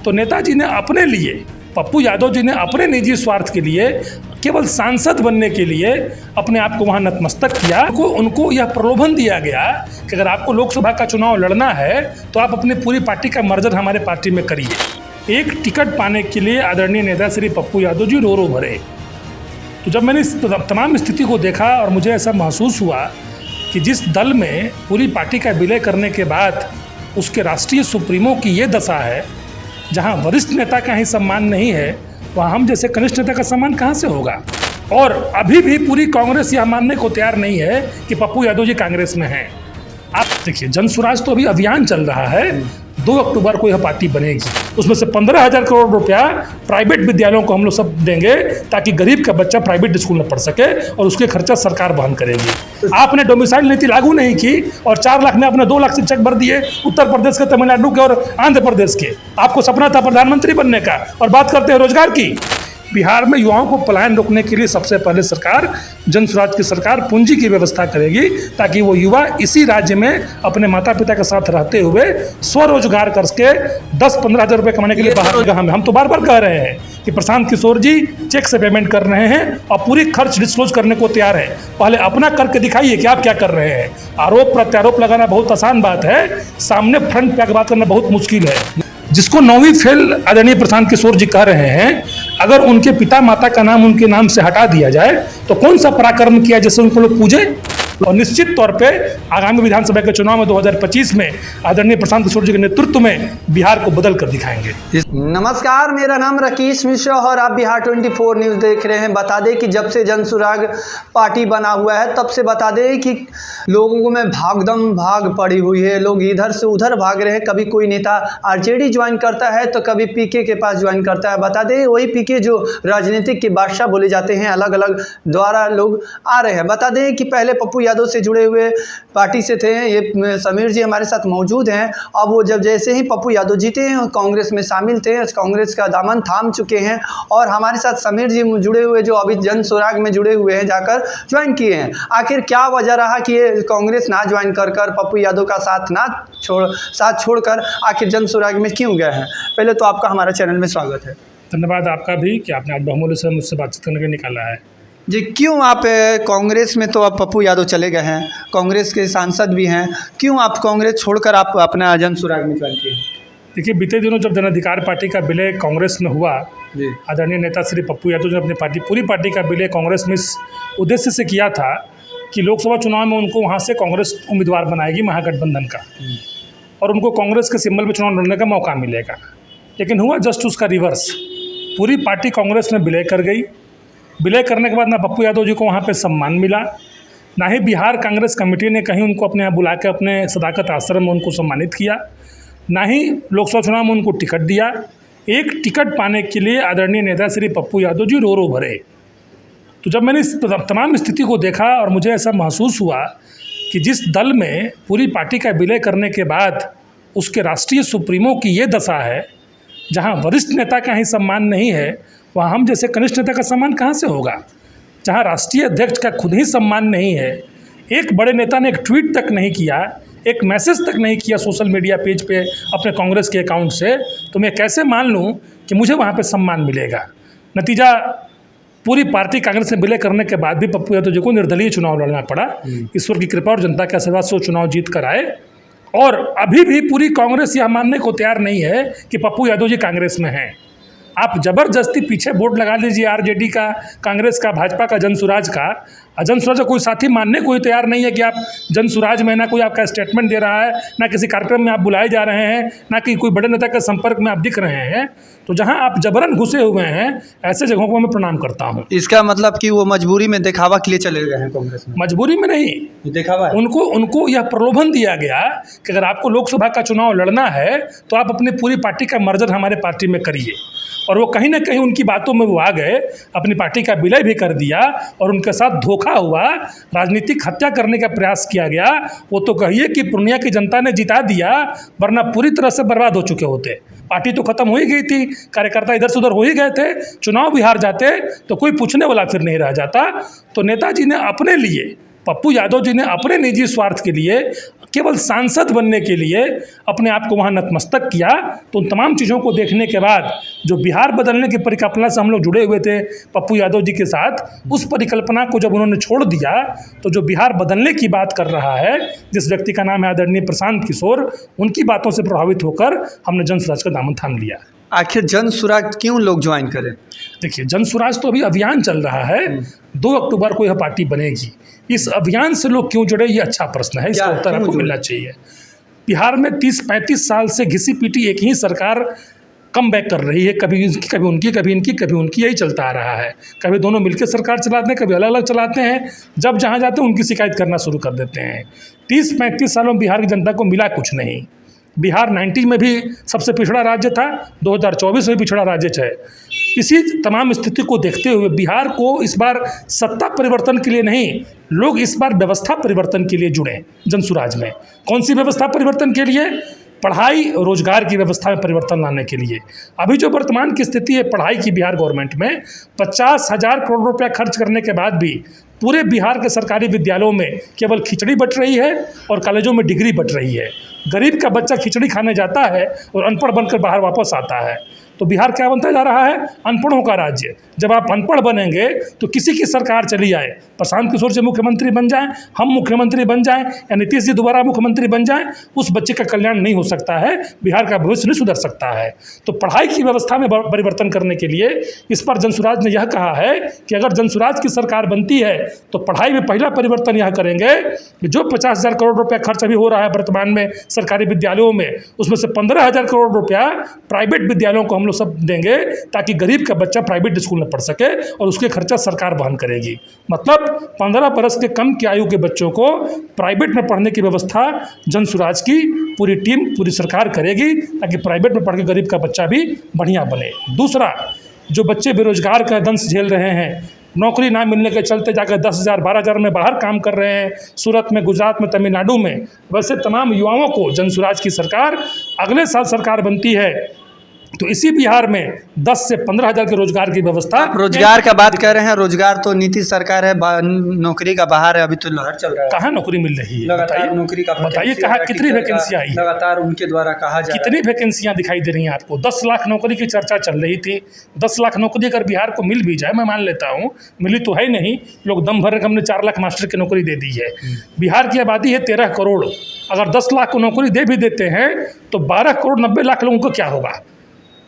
तो नेताजी ने अपने लिए, पप्पू यादव जी ने अपने निजी स्वार्थ के लिए, केवल सांसद बनने के लिए अपने आप को वहाँ नतमस्तक किया। उनको यह प्रलोभन दिया गया कि अगर आपको लोकसभा का चुनाव लड़ना है तो आप अपनी पूरी पार्टी का मर्जर हमारे पार्टी में करिए। एक टिकट पाने के लिए आदरणीय नेता श्री पप्पू यादव जी रो रो भरे। तो जब मैंने इस तमाम स्थिति को देखा और मुझे ऐसा महसूस हुआ कि जिस दल में पूरी पार्टी का विलय करने के बाद उसके राष्ट्रीय सुप्रीमो की ये दशा है, जहां वरिष्ठ नेता का ही सम्मान नहीं है, वहाँ हम जैसे कनिष्ठ नेता का सम्मान कहाँ से होगा। और अभी भी पूरी कांग्रेस यह मानने को तैयार नहीं है कि पप्पू यादव जी कांग्रेस में हैं। आप देखिए, जन स्वराज तो अभी अभियान चल रहा है, 2 अक्टूबर को यह पार्टी बनेगी। उसमें से 15,000 करोड़ रुपया प्राइवेट विद्यालयों को हम लोग सब देंगे ताकि गरीब का बच्चा प्राइवेट स्कूल में पढ़ सके और उसके खर्चा सरकार वहन करेगी। आपने डोमिसाइल नीति लागू नहीं की और 4 लाख में अपने 2 लाख शिक्षक भर दिए, उत्तर प्रदेश के, तमिलनाडु के और आंध्र प्रदेश के। आपको सपना था प्रधानमंत्री बनने का और बात करते हैं रोजगार की। बिहार में युवाओं को पलायन रोकने के लिए सबसे पहले सरकार, जन स्वराज की सरकार, पूंजी की व्यवस्था करेगी ताकि वो युवा इसी राज्य में अपने माता पिता के साथ रहते हुए स्वरोजगार करके 10-15 हज़ार रुपये कमाने के लिए बाहर। हम तो बार बार कह रहे हैं कि प्रशांत किशोर जी चेक से पेमेंट कर रहे हैं और पूरी खर्च डिस्क्लोज करने को तैयार है। पहले अपना करके दिखाइए कि आप क्या कर रहे हैं। आरोप प्रत्यारोप लगाना बहुत आसान बात है, सामने फ्रंट पे बात करना बहुत मुश्किल है। जिसको 9वीं फेल आदरणीय प्रशांत किशोर जी कह रहे हैं, अगर उनके पिता माता का नाम उनके नाम से हटा दिया जाए तो कौन सा पराक्रम किया जैसे उनको लोग पूजे। और निश्चित तौर पे आगामी विधानसभा के चुनाव में 2025 में आदरणीय प्रशांत किशोर जी के नेतृत्व में बिहार को बदल कर दिखाएंगे। नमस्कार, मेरा नाम राकेश मिश्रा और आप बिहार 24 न्यूज़ देख रहे हैं। बता दें कि जब से जन सुराग पार्टी बना हुआ है तब से बता दें कि लोगों में भागदम भाग पड़ी हुई है। लोग इधर से उधर भाग रहे हैं। कभी कोई नेता आरजेडी ज्वाइन करता है तो कभी पीके के पास ज्वाइन करता है। बता दें वही पीके जो राजनीतिक के बादशाह बोले जाते हैं, अलग अलग द्वारा लोग आ रहे हैं। बता दें कि पहले पप्पू यादव से जुड़े हुए पार्टी से थे, ये समीर जी हमारे साथ मौजूद हैं। अब वो जब जैसे ही पप्पू यादव जीते हैं कांग्रेस में शामिल थे, कांग्रेस का दामन थाम चुके हैं और हमारे साथ समीर जी जुड़े हुए जो अभी जन सुराग में जुड़े हुए हैं, जाकर ज्वाइन किए हैं। आखिर क्या वजह रहा कि ये कांग्रेस ना ज्वाइन कर पप्पू यादव का साथ छोड़कर आखिर जन सुराग में क्यों गए हैं? पहले तो आपका हमारा चैनल में स्वागत है। धन्यवाद आपका भी कि आपने आज बहुमूल्य से मुझसे बातचीत करने के लिए निकाला है। जी, क्यों आप कांग्रेस में, तो अब पप्पू यादव चले गए हैं, कांग्रेस के सांसद भी हैं, क्यों आप कांग्रेस छोड़कर आप अपना जन सुराग में ज्वाइन किए? देखिए, बीते दिनों जब जन अधिकार पार्टी का विलय कांग्रेस में हुआ, आदरणीय नेता श्री पप्पू यादव ने अपनी पूरी पार्टी का विलय कांग्रेस में इस उद्देश्य से किया था कि लोकसभा चुनाव में उनको वहाँ से कांग्रेस उम्मीदवार बनाएगी महागठबंधन का, और उनको कांग्रेस के सिंबल पर चुनाव लड़ने का मौका मिलेगा। लेकिन हुआ जस्ट उसका रिवर्स। पूरी पार्टी कांग्रेस में विलय कर गई। विलय करने के बाद ना पप्पू यादव जी को वहाँ पे सम्मान मिला, ना ही बिहार कांग्रेस कमेटी ने कहीं उनको अपने यहाँ बुला के अपने सदाकत आश्रम में उनको सम्मानित किया, ना ही लोकसभा चुनाव में उनको टिकट दिया। एक टिकट पाने के लिए आदरणीय नेता श्री पप्पू यादव जी रो रो भरे। तो जब मैंने इस तमाम स्थिति को देखा और मुझे ऐसा महसूस हुआ कि जिस दल में पूरी पार्टी का विलय करने के बाद उसके राष्ट्रीय सुप्रीमो की ये दशा है, जहाँ वरिष्ठ नेता का ही सम्मान नहीं है, वहाँ हम जैसे कनिष्ठ नेता का सम्मान कहाँ से होगा। जहाँ राष्ट्रीय अध्यक्ष का खुद ही सम्मान नहीं है, एक बड़े नेता ने एक ट्वीट तक नहीं किया, एक मैसेज तक नहीं किया सोशल मीडिया पेज पे अपने कांग्रेस के अकाउंट से, तो मैं कैसे मान लूँ कि मुझे वहाँ पे सम्मान मिलेगा। नतीजा, पूरी पार्टी कांग्रेस से विलय करने के बाद भी पप्पू यादव जी को निर्दलीय चुनाव लड़ना पड़ा। ईश्वर की कृपा और जनता के आशीर्वाद से वो चुनाव जीत कर आए। और अभी भी पूरी कांग्रेस यह मानने को तैयार नहीं है कि पप्पू यादव जी कांग्रेस में हैं। आप जबरदस्ती पीछे बोर्ड लगा लीजिए आरजेडी का, कांग्रेस का, भाजपा का, जन सुराज का। जन सुराज का कोई साथी मानने को ही तैयार नहीं है कि आप जन सुराज में, ना कोई आपका स्टेटमेंट दे रहा है, ना किसी कार्यक्रम में आप बुलाए जा रहे हैं, ना कि कोई बड़े नेता के संपर्क में आप दिख रहे हैं। तो जहां आप जबरन घुसे हुए हैं, ऐसे जगहों को मैं प्रणाम करता हूं। इसका मतलब कि वो मजबूरी में दिखावा के लिए चले गए हैं कांग्रेस में? मजबूरी में नहीं, दिखावा। उनको यह प्रलोभन दिया गया कि अगर आपको लोकसभा का चुनाव लड़ना है तो आप अपनी पूरी पार्टी का मर्जर हमारे पार्टी में करिए। और वो कहीं ना कहीं उनकी बातों में वो आ गए, अपनी पार्टी का विलय भी कर दिया और उनके साथ धोखा हुआ, राजनीतिक हत्या करने का प्रयास किया गया। वो तो कहिए कि पूर्णिया की जनता ने जिता दिया, वरना पूरी तरह से बर्बाद हो चुके होते। पार्टी तो खत्म हो ही गई थी, कार्यकर्ता इधर से उधर हो ही गए थे। चुनाव भी हार जाते तो कोई पूछने वाला फिर नहीं रह जाता। तो नेताजी ने अपने लिए, पप्पू यादव जी ने अपने निजी स्वार्थ के लिए, केवल सांसद बनने के लिए अपने आप को वहाँ नतमस्तक किया। तो उन तमाम चीज़ों को देखने के बाद जो बिहार बदलने की परिकल्पना से हम लोग जुड़े हुए थे पप्पू यादव जी के साथ, उस परिकल्पना को जब उन्होंने छोड़ दिया तो जो बिहार बदलने की बात कर रहा है, जिस व्यक्ति का नाम है आदरणीय प्रशांत किशोर, उनकी बातों से प्रभावित होकर हमने जन स्वराज का दामन थाम लिया। आखिर जन स्वराज क्यों लोग ज्वाइन करें? देखिए, जन स्वराज तो अभी अभियान चल रहा है, 2 अक्टूबर को यह पार्टी बनेगी। इस अभियान से लोग क्यों जुड़े, ये अच्छा प्रश्न है, इसका उत्तर आपको मिलना चाहिए। बिहार में 30-35 साल से घिसी पीटी एक ही सरकार कम बैक कर रही है, कभी उनकी कभी उनकी, कभी इनकी कभी उनकी, यही चलता आ रहा है। कभी दोनों मिलकर सरकार चलाते हैं, कभी अलग अलग चलाते हैं। जब जहाँ जाते हैं उनकी शिकायत करना शुरू कर देते हैं। 30-35 सालों में बिहार की जनता को मिला कुछ नहीं। बिहार 90 में भी सबसे पिछड़ा राज्य था, 2024 में पिछड़ा राज्य है। इसी तमाम स्थिति को देखते हुए बिहार को इस बार सत्ता परिवर्तन के लिए नहीं, लोग इस बार व्यवस्था परिवर्तन के लिए जुड़े जन स्वराज में। कौन सी व्यवस्था परिवर्तन के लिए? पढ़ाई रोजगार की व्यवस्था में परिवर्तन लाने के लिए। अभी जो वर्तमान की स्थिति है पढ़ाई की बिहार गवर्नमेंट में, 50,000 करोड़ रुपया खर्च करने के बाद भी पूरे बिहार के सरकारी विद्यालयों में केवल खिचड़ी बट रही है और कॉलेजों में डिग्री बट रही है। गरीब का बच्चा खिचड़ी खाने जाता है और अनपढ़ बनकर बाहर वापस आता है। तो बिहार क्या बनता जा रहा है? अनपढ़ों का राज्य। जब आप अनपढ़ बनेंगे तो किसी की सरकार चली आए, प्रशांत किशोर जी मुख्यमंत्री बन जाएं, हम मुख्यमंत्री बन जाएं या नीतीश जी दोबारा मुख्यमंत्री बन जाएं, उस बच्चे का कल्याण नहीं हो सकता है, बिहार का भविष्य नहीं सुधर सकता है। तो पढ़ाई की व्यवस्था में परिवर्तन करने के लिए इस पर जन स्वराज ने यह कहा है कि अगर जन स्वराज की सरकार बनती है तो पढ़ाई में पहला परिवर्तन यह करेंगे कि जो 50,000 करोड़ रुपया खर्च अभी हो रहा है वर्तमान में सरकारी विद्यालयों में, उसमें से 15,000 करोड़ रुपया प्राइवेट विद्यालयों को हम लोग सब देंगे ताकि गरीब का बच्चा प्राइवेट स्कूल में पढ़ सके और उसके खर्चा सरकार वहन करेगी। मतलब 15 बरस के कम की आयु के बच्चों को प्राइवेट में पढ़ने की व्यवस्था जन स्वराज की पूरी टीम, पूरी सरकार करेगी ताकि प्राइवेट में पढ़ के गरीब का बच्चा भी बढ़िया बने। दूसरा, जो बच्चे बेरोजगार का दंश झेल रहे हैं, नौकरी ना मिलने के चलते जाकर 10,000 12,000 में बाहर काम कर रहे हैं, सूरत में, गुजरात में, तमिलनाडु में, वैसे तमाम युवाओं को जन स्वराज की सरकार, अगले साल सरकार बनती है तो इसी बिहार में 10 से 15,000 के रोजगार की व्यवस्था। रोजगार का बात कर रहे हैं, रोजगार तो नीतीश सरकार है, नौकरी का बाहर है, अभी तो लहर चल रहा है। कहाँ नौकरी मिल रही है? लगातार नौकरी का बताइए, कहाँ कितनी वैकेंसी आई? लगातार उनके द्वारा कहा जा रहा है। कितनी वैकेंसियां दिखाई दे रही हैं आपको? 10 लाख नौकरी की चर्चा चल रही थी। 10 लाख नौकरी अगर बिहार को मिल भी जाए, मैं मान लेता हूँ, मिली तो है नहीं, लोग दम भर हमने 4 लाख मास्टर की नौकरी दे दी है। बिहार की आबादी है 13 करोड़, अगर 10 लाख को नौकरी दे भी देते हैं तो 12 करोड़ 90 लाख लोगों को क्या होगा?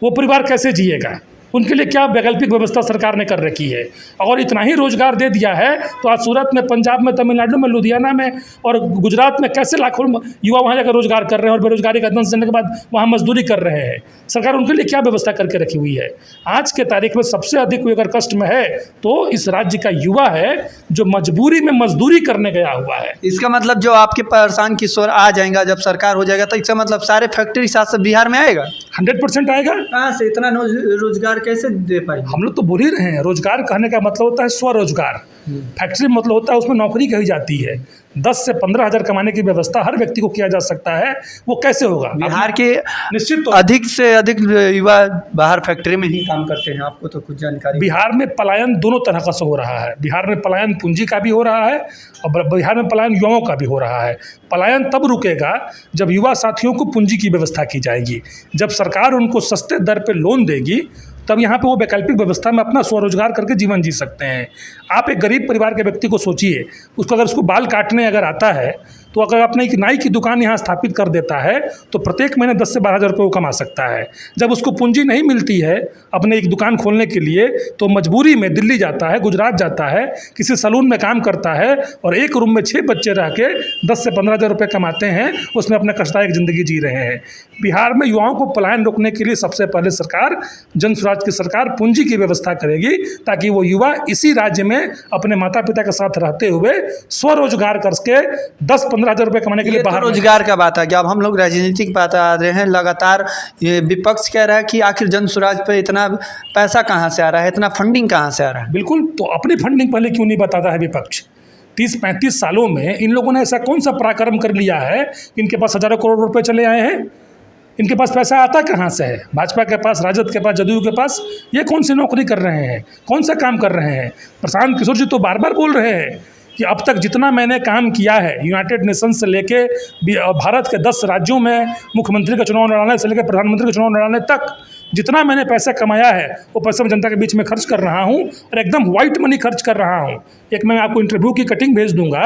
वो परिवार कैसे जिएगा? उनके लिए क्या वैकल्पिक व्यवस्था सरकार ने कर रखी है? और इतना ही रोजगार दे दिया है तो आज सूरत में, पंजाब में, तमिलनाडु में, लुधियाना में और गुजरात में कैसे लाखों युवा वहाँ जाकर रोजगार कर रहे हैं और बेरोजगारी का दंश देने के बाद वहाँ मजदूरी कर रहे हैं। सरकार उनके लिए क्या व्यवस्था करके रखी हुई है? आज के तारीख में सबसे अधिक कोई अगर कष्ट में है तो इस राज्य का युवा है जो मजबूरी में मजदूरी करने गया हुआ है। इसका मतलब जो आपके प्रशांत किशोर आ जाएगा, जब सरकार हो जाएगा, तो इसका मतलब सारे फैक्ट्री साथ बिहार में आएगा? 100% आएगा। कहाँ से इतना रोजगार कैसे दे पाएंगे? हम लोग तो बोल ही रहे हैं, रोजगार कहने का मतलब होता है स्वरोजगार। फैक्ट्री मतलब होता है उसमें नौकरी कही जाती है। 10 से 15,000 कमाने की व्यवस्था हर व्यक्ति को किया जा सकता है। वो कैसे होगा? बिहार के निश्चित तो अधिक से अधिक युवा बाहर फैक्ट्री में ही काम करते हैं, आपको तो कुछ जानकारी। बिहार में पलायन दोनों तरह का से हो रहा है। बिहार में पलायन पूंजी का भी हो रहा है और बिहार में पलायन युवाओं का भी हो रहा है। पलायन तब रुकेगा जब युवा साथियों को पूंजी की व्यवस्था की जाएगी, जब सरकार उनको सस्ते दर पे लोन देगी, तब यहाँ पे वो वैकल्पिक व्यवस्था में अपना स्वरोजगार करके जीवन जी सकते हैं। आप एक गरीब परिवार के व्यक्ति को सोचिए, उसको अगर उसको बाल काटने अगर आता है तो अगर अपने एक नाई की दुकान यहाँ स्थापित कर देता है तो प्रत्येक महीने 10 से 12,000 रुपये वो कमा सकता है। जब उसको पूंजी नहीं मिलती है अपने एक दुकान खोलने के लिए तो मजबूरी में दिल्ली जाता है, गुजरात जाता है, किसी सैलून में काम करता है और एक रूम में 6 बच्चे रह के 10 से 15,000 रुपये कमाते हैं, उसमें अपना कष्टदायक ज़िंदगी जी रहे हैं। बिहार में युवाओं को पलायन रोकने के लिए सबसे पहले सरकार, जन स्वराज की सरकार, पूंजी की व्यवस्था करेगी ताकि वो युवा इसी राज्य में अपने माता पिता के साथ रहते हुए स्वरोजगार करके 10-15,000 रुपये कमाने के लिए बाहर। रोजगार का बात है कि अब हम लोग राजनीतिक बात आ रहे हैं, लगातार ये विपक्ष कह रहा है कि आखिर जन स्वराज पे इतना पैसा कहाँ से आ रहा है, इतना फंडिंग कहाँ से आ रहा है? बिल्कुल, तो अपनी फंडिंग पहले क्यों नहीं बताता है विपक्ष? 30-35 सालों में इन लोगों ने ऐसा कौन सा पराक्रम कर लिया है कि इनके पास हजारों करोड़ रुपए चले आए हैं? इनके पास पैसा आता कहाँ से है? भाजपा के पास, राजद के पास, जदयू के पास। ये कौन सी नौकरी कर रहे हैं, कौन सा काम कर रहे हैं? प्रशांत किशोर जी तो बार बार बोल रहे हैं कि अब तक जितना मैंने काम किया है यूनाइटेड नेशन से लेके भारत के 10 राज्यों में मुख्यमंत्री का चुनाव लड़ाने से लेकर प्रधानमंत्री का चुनाव लड़ाने तक जितना मैंने पैसा कमाया है वो पैसा मैं जनता के बीच में खर्च कर रहा हूँ और एकदम वाइट मनी खर्च कर रहा हूँ। एक मैं आपको इंटरव्यू की कटिंग भेज दूंगा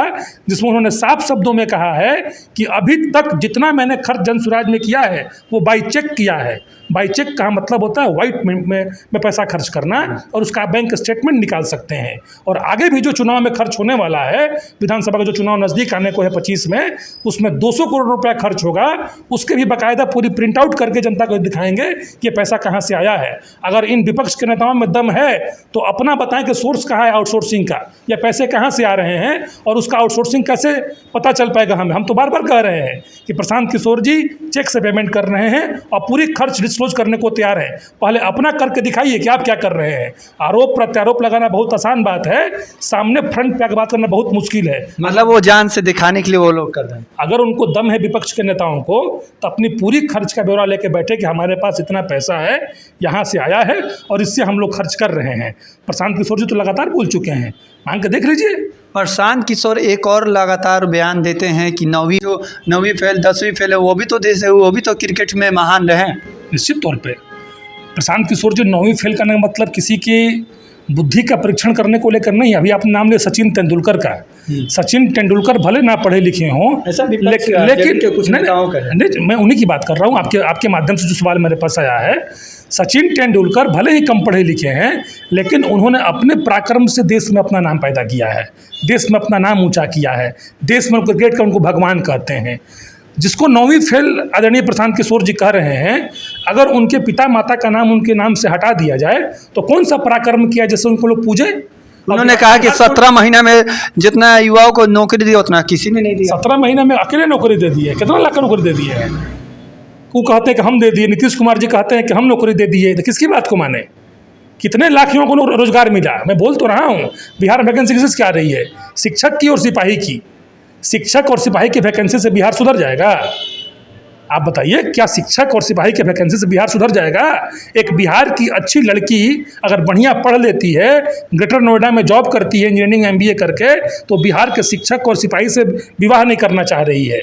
जिसमें उन्होंने साफ शब्दों में कहा है कि अभी तक जितना मैंने खर्च जन स्वराज में किया है वो बाई चेक किया है। बाई चेक का मतलब होता है वाइट में पैसा खर्च करना और उसका आप बैंक स्टेटमेंट निकाल सकते हैं। और आगे भी जो चुनाव में खर्च होने वाला है, विधानसभा का जो चुनाव नज़दीक आने को है 25 में, उसमें 200 करोड़ रुपया खर्च होगा। उसके भी बाकायदा पूरी प्रिंट आउट करके जनता को दिखाएंगे कि ये पैसा कहाँ से आया है। अगर इन विपक्ष के नेताओं में दम है तो अपना बताएं कि सोर्स कहाँ है आउटसोर्सिंग का, या पैसे कहाँ से आ रहे हैं और उसका आउटसोर्सिंग कैसे पता चल पाएगा हमें। हम तो बार बार कह रहे हैं कि प्रशांत किशोर जी चेक से पेमेंट कर रहे हैं और पूरी खर्च डिस्क्लोज करने को तैयार है। पहले अपना करके दिखाइए कि आप क्या कर रहे हैं। आरोप प्रत्यारोप लगाना बहुत आसान बात है, सामने फ्रंट पे आकर बात करना बहुत मुश्किल है। मतलब वो जान से दिखाने के लिए वो लोग कर रहे हैं। अगर उनको दम है विपक्ष के नेताओं को तो अपनी पूरी खर्च का ब्यौरा लेके बैठे कि हमारे पास इतना पैसा है, यहाँ से आया है और इससे हम लोग खर्च कर रहे हैं। प्रशांत किशोर जी तो लगातार बोल चुके हैं, मांग के देख लीजिए। प्रशांत किशोर एक और लगातार बयान देते हैं कि 9वीं फेल 10वीं फेल है, वो भी तो क्रिकेट में महान रहे। निश्चित तौर पे प्रशांत किशोर जी 9वीं फेल करने का मतलब किसी की बुद्धि का परीक्षण करने को लेकर नहीं। अभी आपने नाम लिया सचिन तेंदुलकर का। सचिन तेंदुलकर भले ना पढ़े लिखे हों, लेकिन कुछ नहीं, मैं उन्हीं की बात कर रहा हूँ। आपके माध्यम से जो सवाल मेरे पास आया है, सचिन तेंदुलकर भले ही कम पढ़े लिखे हैं लेकिन उन्होंने अपने पराक्रम से देश में अपना नाम पैदा किया है, देश में अपना नाम ऊंचा किया है, देश में क्रिकेट का उनको भगवान कहते हैं। जिसको 9वीं फेल आदरणीय प्रशांत किशोर जी कह रहे हैं, अगर उनके पिता माता का नाम उनके नाम से हटा दिया जाए तो कौन सा पराक्रम किया जैसे उनको लोग पूजे। उन्होंने कहा कि 17 महीना में जितना युवाओं को नौकरी दी उतना किसी ने नहीं दिया। 17 महीने में अकेले नौकरी दे दी है, कितना लाख नौकरी दे दी है। वो कहते हैं कि हम दे दिए, नीतीश कुमार जी कहते हैं कि हम नौकरी दे दिए, तो किसकी बात को माने। कितने लाख युवाओं को रोजगार मिला। मैं बोल तो रहा हूँ बिहार में वैकेंसी किससे क्या आ रही है, शिक्षक की और सिपाही की। शिक्षक और सिपाही की वैकेंसी से बिहार सुधर जाएगा? आप बताइए, क्या शिक्षक और सिपाही के वैकेंसी से बिहार सुधर जाएगा? एक बिहार की अच्छी लड़की अगर बढ़िया पढ़ लेती है, ग्रेटर नोएडा में जॉब करती है इंजीनियरिंग MBA करके, तो बिहार के शिक्षक और सिपाही से विवाह नहीं करना चाह रही है।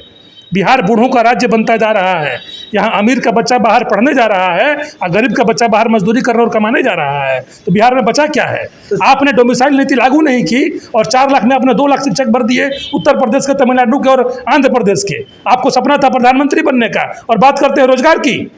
बिहार बूढ़ों का राज्य बनता जा रहा है। यहाँ अमीर का बच्चा बाहर पढ़ने जा रहा है और गरीब का बच्चा बाहर मजदूरी करने और कमाने जा रहा है। तो बिहार में बचा क्या है? आपने डोमिसाइल नीति लागू नहीं की और 4 लाख में आपने 2 लाख शिक्षक भर दिए, उत्तर प्रदेश के, तमिलनाडु के और आंध्र प्रदेश के। आपको सपना था प्रधानमंत्री बनने का और बात करते हैं रोजगार की।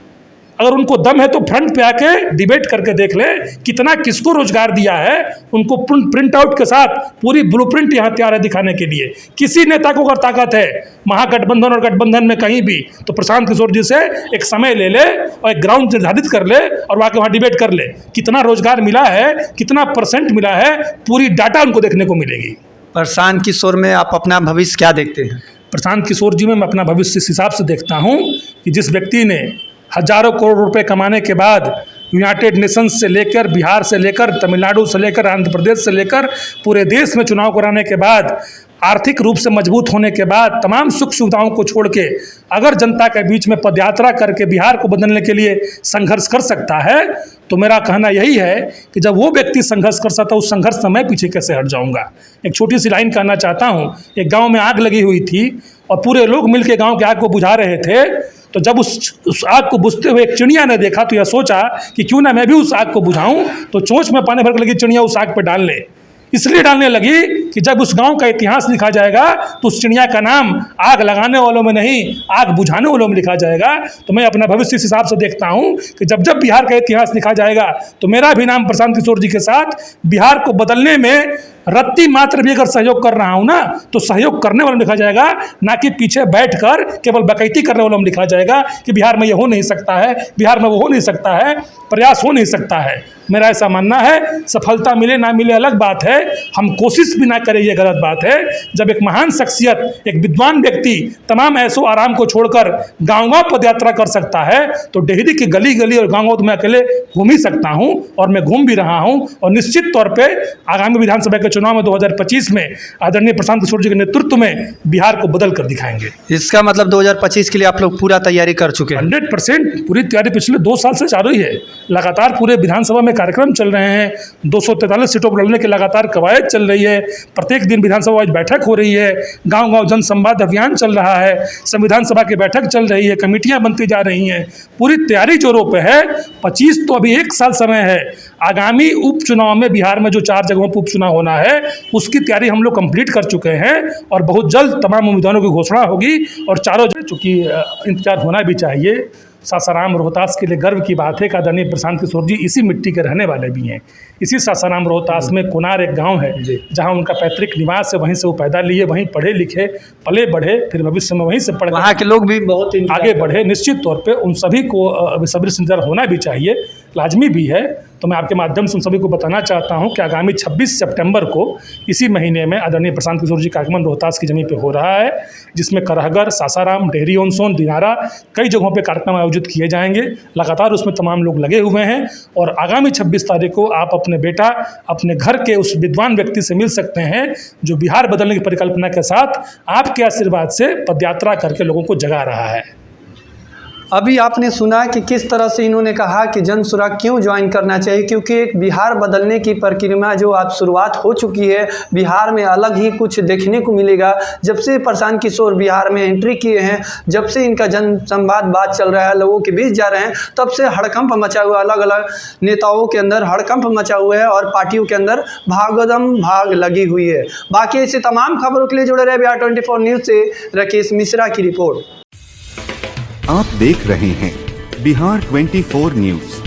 अगर उनको दम है तो फ्रंट पे आके डिबेट करके देख ले कितना किसको रोजगार दिया है। उनको प्रिंट आउट के साथ पूरी ब्लूप्रिंट यहाँ तैयार है दिखाने के लिए। किसी नेता को अगर ताकत है महागठबंधन और गठबंधन में कहीं भी, तो प्रशांत किशोर जी से एक समय ले ले और एक ग्राउंड निर्धारित कर ले और वहाँ डिबेट कर ले। कितना रोजगार मिला है, कितना % मिला है, पूरी डाटा उनको देखने को मिलेगी। प्रशांत किशोर में आप अपना भविष्य क्या देखते हैं? प्रशांत किशोर जी में मैं अपना भविष्य इस हिसाब से देखता हूँ कि जिस व्यक्ति ने हजारों करोड़ रुपए कमाने के बाद यूनाइटेड नेशंस से लेकर, बिहार से लेकर, तमिलनाडु से लेकर, आंध्र प्रदेश से लेकर पूरे देश में चुनाव कराने के बाद, आर्थिक रूप से मजबूत होने के बाद, तमाम सुख सुविधाओं को छोड़ के अगर जनता के बीच में पदयात्रा करके बिहार को बदलने के लिए संघर्ष कर सकता है, तो मेरा कहना यही है कि जब वो व्यक्ति संघर्ष कर सकता है, उस संघर्ष से मैं पीछे कैसे हट जाऊंगा। एक छोटी सी लाइन कहना चाहता हूँ। एक गाँव में आग लगी हुई थी और पूरे लोग मिलकर गाँव की आग को बुझा रहे थे। तो जब उस आग को बुझते हुए एक चिड़िया ने देखा तो यह सोचा कि क्यों ना मैं भी उस आग को बुझाऊं। तो चोंच में पानी भर के लगी चिड़िया उस आग पर डालने, इसलिए डालने लगी कि जब उस गांव का इतिहास लिखा जाएगा तो उस चिड़िया का नाम आग लगाने वालों में नहीं, आग बुझाने वालों में लिखा जाएगा। तो मैं अपना भविष्य इस हिसाब से देखता हूं कि जब जब बिहार का इतिहास लिखा जाएगा तो मेरा भी नाम प्रशांत किशोर जी के साथ बिहार को बदलने में रत्ती मात्र भी अगर सहयोग कर रहा हूं ना, तो सहयोग करने वालों में लिखा जाएगा, ना कि पीछे बैठकर केवल बकैती करने वालों में लिखा जाएगा कि बिहार में ये हो नहीं सकता है, बिहार में वो हो नहीं सकता है, प्रयास हो नहीं सकता है। मेरा ऐसा मानना है, सफलता मिले ना मिले अलग बात है, हम कोशिश भी ना करें ये गलत बात है। जब एक महान शख्सियत, एक विद्वान व्यक्ति तमाम ऐशो आराम को छोड़कर गाँव-गाँव पदयात्रा कर सकता है, तो डेहरी की गली गली और गाँव तो मैं अकेले घूम ही सकता हूँ और मैं घूम भी रहा हूँ। और निश्चित तौर पर आगामी विधानसभा के चुनाव में 2025 में आदरणीय प्रशांत किशोर जी के नेतृत्व में बिहार को बदल कर दिखाएंगे। इसका मतलब 2025 के लिए आप लोग पूरा तैयारी कर चुके हैं? 100% पूरी तैयारी पिछले 2 साल से चालू ही है। लगातार पूरे विधानसभा में कार्यक्रम चल रहे हैं, 243 सीटों पर लड़ने की लगातार कवायद चल रही है, प्रत्येक दिन विधानसभा आज बैठक हो रही है, गांव-गांव जनसंवाद अभियान चल रहा है, संविधान सभा की बैठक चल रही है, कमेटियां बनती जा रही हैं, पूरी तैयारी जोरों पे है। 25 तो अभी 1 साल समय है। आगामी उपचुनाव में बिहार में जो 4 जगहों पर उपचुनाव होना है उसकी तैयारी हम लोग कंप्लीट कर चुके हैं और बहुत जल्द तमाम उम्मीदवारों की घोषणा होगी। और चारों जगह चूँकि इंतजार होना भी चाहिए। सासाराम रोहतास के लिए गर्व की बात है कि आदरणीय प्रशांत किशोर जी इसी मिट्टी के रहने वाले भी हैं। इसी सासाराम रोहतास में कुनार एक गांव है जहां उनका पैतृक निवास है, वहीं से वो पैदा लिए, वहीं पढ़े लिखे, पले बढ़े, फिर भविष्य में वहीं से पढ़ वहाँ के लोग भी बहुत आगे बढ़े। निश्चित तौर पे उन सभी को सब्र से इंतजार होना भी चाहिए, लाजमी भी है। तो मैं आपके माध्यम से उन सभी को बताना चाहता हूं कि आगामी 26 सितंबर को इसी महीने में आदरणीय प्रशांत किशोर जी का आगमन रोहतास की जमीन पे हो रहा है, जिसमें करहगर, सासाराम, डेहरी ऑन सोन, दिनारा कई जगहों पे कार्यक्रम आयोजित किए जाएंगे। लगातार उसमें तमाम लोग लगे हुए हैं और आगामी 26 तारीख को आप अपने बेटा, अपने घर के उस विद्वान व्यक्ति से मिल सकते हैं जो बिहार बदलने की परिकल्पना के साथ आपके आशीर्वाद से पदयात्रा करके लोगों को जगा रहा है। अभी आपने सुना कि किस तरह से इन्होंने कहा कि जन सुराग क्यों ज्वाइन करना चाहिए, क्योंकि एक बिहार बदलने की प्रक्रिया जो आज शुरुआत हो चुकी है। बिहार में अलग ही कुछ देखने को मिलेगा। जब से प्रशांत किशोर बिहार में एंट्री किए हैं, जब से इनका जन संवाद बात चल रहा है, लोगों के बीच जा रहे हैं, तब से हड़कंप मचा हुआ, अलग अलग नेताओं के अंदर हड़कंप मचा हुआ है और पार्टियों के अंदर भागदम भाग लगी हुई है। बाकी ऐसे तमाम खबरों के लिए जुड़े रहे बिहार 24 न्यूज़ से राकेश मिश्रा की रिपोर्ट। आप देख रहे हैं बिहार 24 न्यूज़।